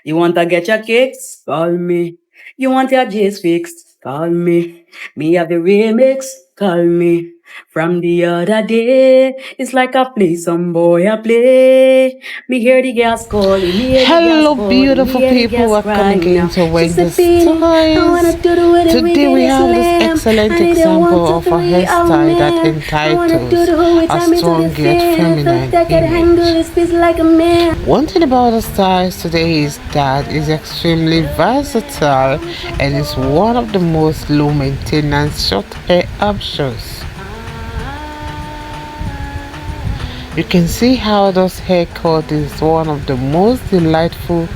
You want to get your kicks? Call me. You want your J's fixed? Call me. Me have the remix? Call me. From the other day, it's like I play some boy I play. Me hear the girls calling, me hear the girls Hello, calling, beautiful me hear the people. girls Welcome crying again now. to She Wendy's said, Beanie, I wanna Toys. do the way the Today we wicked have this slam. excellent I didn't example want of to a be a hairstyle that man. I wanna do entitles the whole a time into the strong yet fan. So feminine that can handle image. his piece like a man. One thing about the styles today is that it's extremely versatile and is one of the most low maintenance short hair options. You can see how this haircut is one of the most delightful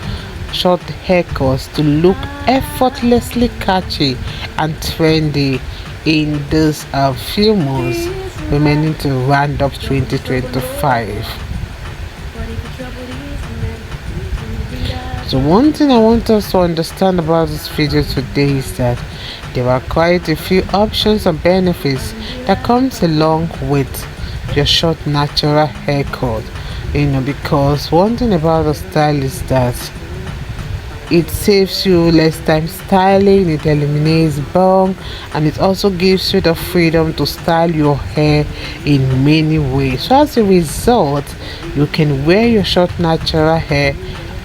short haircuts to look effortlessly catchy and trendy in these few months remaining to round up 2025. So one thing I want us to understand about this video today is that there are quite a few options and benefits that comes along with your short natural haircut, because one thing about the style is that it saves you less time styling, it eliminates bong, and it also gives you the freedom to style your hair in many ways. So as a result, you can wear your short natural hair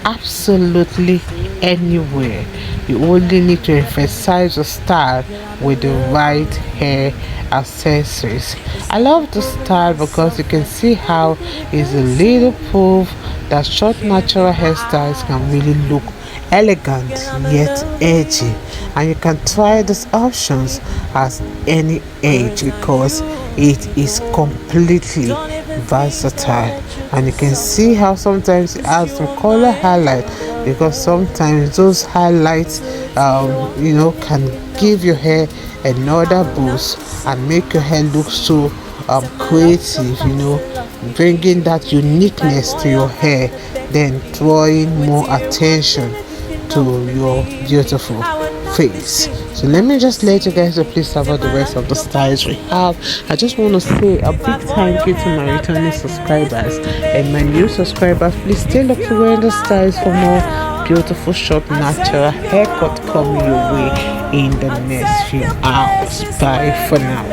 absolutely anywhere. You only need to emphasize your style with the right hair accessories. I love the style because you can see how it's a little proof that short natural hairstyles can really look elegant yet edgy, and you can try these options at any age because it is completely versatile. And you can see how sometimes it adds some color highlight, because sometimes those highlights can give your hair another boost and make your hair look so creative, bringing that uniqueness to your hair, then drawing more attention to your beautiful face. So let me just let you guys know, please, about the rest of the styles we have. I just want to say a big thank you to my returning subscribers and my new subscribers. Please stay look to wear the styles for more beautiful short natural haircut coming your way in the next few hours. Bye for now.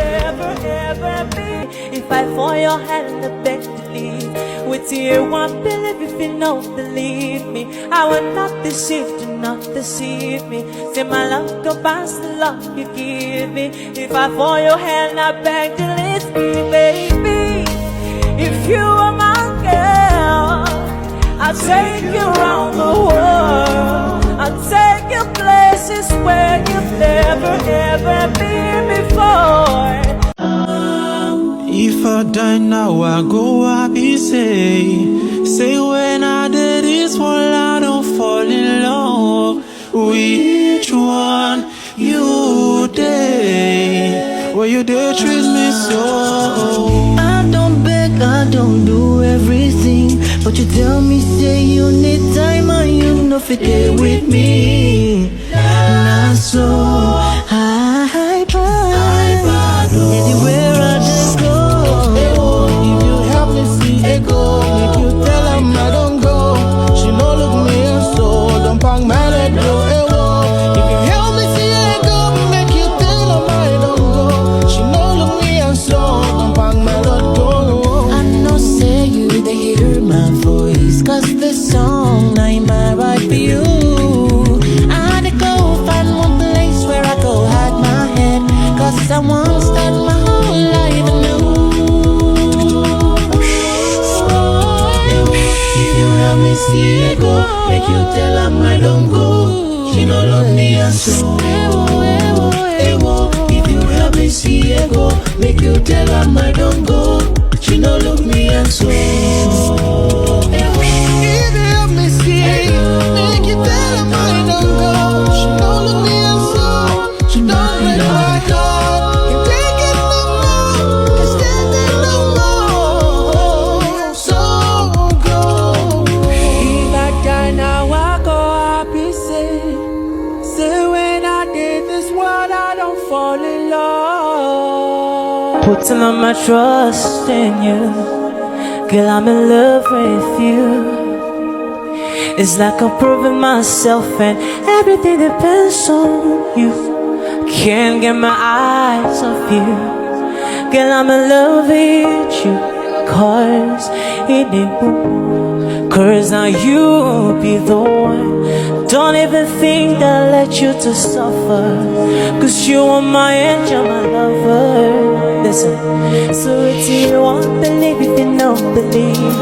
If I for your hand, I beg to leave. With you, one believe if you don't believe me. I will not deceive, do not deceive me. Say my love go past the love you give me. If I for your hand, I beg to leave me, baby. If you are my girl, I'll take you around the world. I'll take you places where you've never ever been before. If I die now, I go happy, say when I did this one, I don't fall in love. Which one you did? Well, you did treat me so. I don't beg, I don't do everything, but you tell me, say you need time and you know fit there with me. Not so high, anywhere I just go. If you help me see a go, make you tell him I don't go. She no look me and so don't bang my leg go. If you help me see a go, make you tell him I don't go. She no look me and so don't bang my leg go. I know say you they hear my voice, cause this song I'm right for you. I had to go find one place where I go hide my head, cause I want to start my whole life anew. If you help me see a go, make you tell him I don't go. She no love me and so. If you help me see a go, make you tell him I don't go. She no love me and so. If you help me see a go, make you tell him I don't go. She no love me and so. She don't break my heart. You take it no more, can stand it no more. So go. If I die now, I go happy, say when I did this world, I don't fall in love. Putting all my trust in you, girl, I'm in love with you. It's like I'm proving myself and everything depends on you. Can't get my eyes off you. Girl, I'm in love with you. Cause it ain't boom. Cause now you be the one. Don't even think that I let you to suffer. Cause you are my angel, my lover. Listen, so if you won't believe, if you don't believe me,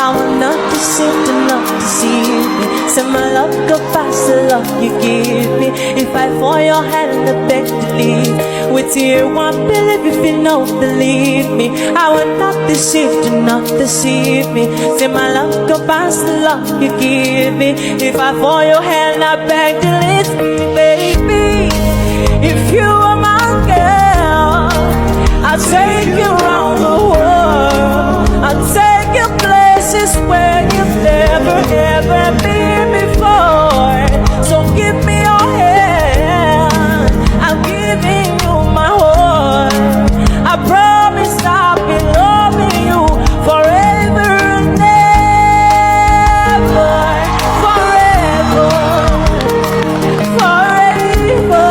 I will not deceive, do not deceive me. Send my love go past the love you give me. If I fall your hand and I beg to leave, with you won't believe, if you don't believe me, I will not deceive, do not deceive me. Send my love go past the love you give me. If I fall your hand, I beg to leave me, baby. If you are my girl, I'll take you around the world. I'll take you places where you've never ever been before. So give me your hand, I'm giving you my heart. I promise I'll be loving you forever and ever. Forever, forever.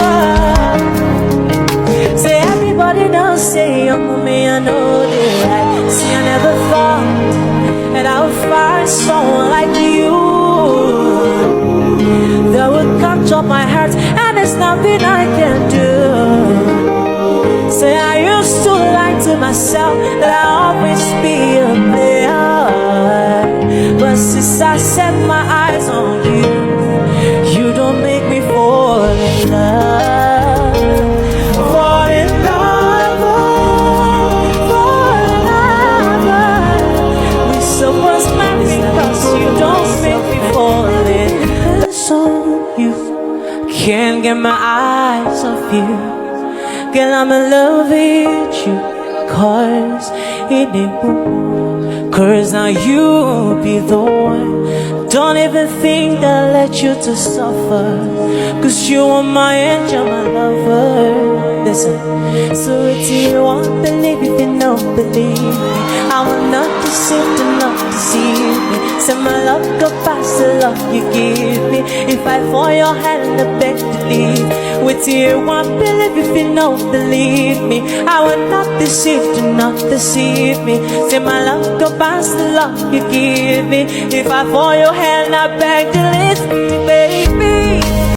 Say everybody knows, say young woman, I know that. See, I never thought that I would find someone like you that would catch up my heart, and there's nothing I can do. Say I used to lie to myself that I'll always be a player, but since I set my eyes on you, you don't make me fall in love. Fall in love, fall in love. We supposed marry cause you don't make me fall in love. So you can't get my eyes off you. Girl, I'm in love with you. Cause it ain't boom. Cause now you be the one. Don't even think that I let you to suffer. Cause you are my angel, my lover. Listen, so if you won't believe, if you don't believe me, I will not deceive, do not deceive me. Send my love go past the love you give me. If I fall your hand and I beg to leave, with you won't believe, if you don't believe me, I will not deceive, do not deceive me. Send my love go past the love you give me. If I fall your hand, I beg to leave me, baby.